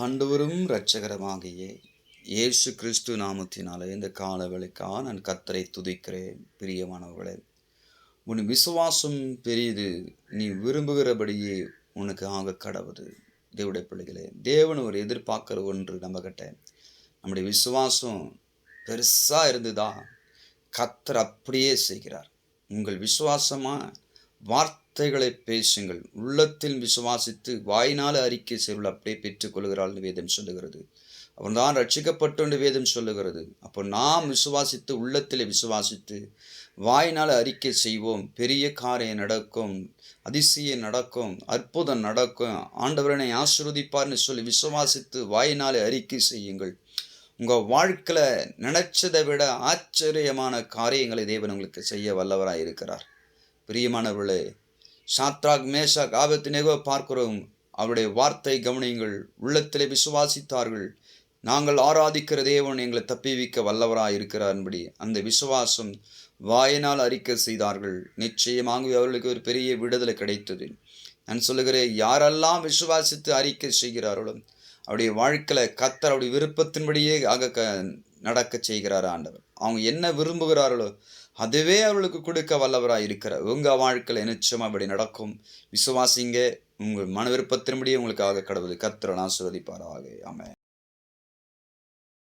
ஆண்டவரும் இரட்சகருமாகிய இயேசு கிறிஸ்து நாமத்தினாலே இந்த காலவேளைக்காக நான் கர்த்தரை துதிக்கிறேன். பிரியமானவர்களே, உன் விசுவாசம் பெரிது, நீ விரும்புகிறபடியே உனக்கு ஆக கடவுது. தேவனுடைய பிள்ளைகளே, தேவன் ஒரு எதிர்பார்க்கிற ஒன்று நம்மகிட்ட. நம்முடைய விசுவாசம் பெருசா இருந்துதா கர்த்தர் அப்படியே செய்கிறார். உங்கள் விசுவாசமா வார்த்தைகளை பேசுங்கள், உள்ளத்தில் விசுவாசித்து வாயினால் அறிக்கை செய்வர்கள் அப்படியே பெற்றுக்கொள்கிறாள் வேதம் சொல்லுகிறது. அவன் தான் ரட்சிக்கப்பட்டு வேதம் சொல்லுகிறது. அப்போ நாம் விசுவாசித்து உள்ளத்தில் விசுவாசித்து வாயினால் அறிக்கை செய்வோம், பெரிய காரியம் நடக்கும், அதிசயம் நடக்கும், அற்புதம் நடக்கும், ஆண்டவரனை ஆசீர்வதிப்பார்னு சொல்லி விசுவாசித்து வாயினால் அறிக்கை செய்யுங்கள். உங்கள் வாழ்க்கையில் நினைச்சதை விட ஆச்சரியமான காரியங்களை தேவன் உங்களுக்கு செய்ய வல்லவராக இருக்கிறார். பிரியமானவர்களே, சாத்ராக் மேஷாக் ஆபேத்நேகோ பார்க்கிறோம். அவருடைய வார்த்தை கவனியுங்கள். உள்ளத்திலே விசுவாசித்தார்கள். நாங்கள் ஆராதிக்கிற தேவன் எங்களை தப்பிவிக்க வல்லவராக இருக்கிறார்படி அந்த விசுவாசம் வாயினால் அறிக்கை செய்தார்கள். நிச்சயமாக அவர்களுக்கு ஒரு பெரிய விடுதலை கிடைத்தது. நான் சொல்லுகிறேன், யாரெல்லாம் விசுவாசித்து அறிக்கை செய்கிறார்களோ அவருடைய வாழ்க்கையில் கர்த்தர் அவருடைய விருப்பத்தின்படியே நடக்க செய்கிறார் ஆண்டவர். அவங்க என்ன விரும்புகிறார்களோ அதுவே அவர்களுக்கு கொடுக்க வல்லவராக இருக்கிறார். உங்கள் வாழ்க்கையில் நிச்சயமாக அப்படி நடக்கும். விசுவாசிங்க. உங்கள் மன விருப்பத்தின்படியே உங்களுக்கு ஆக கடவுள் கர்த்தர் ஆசீர்வதிப்பாராக. ஆமென்.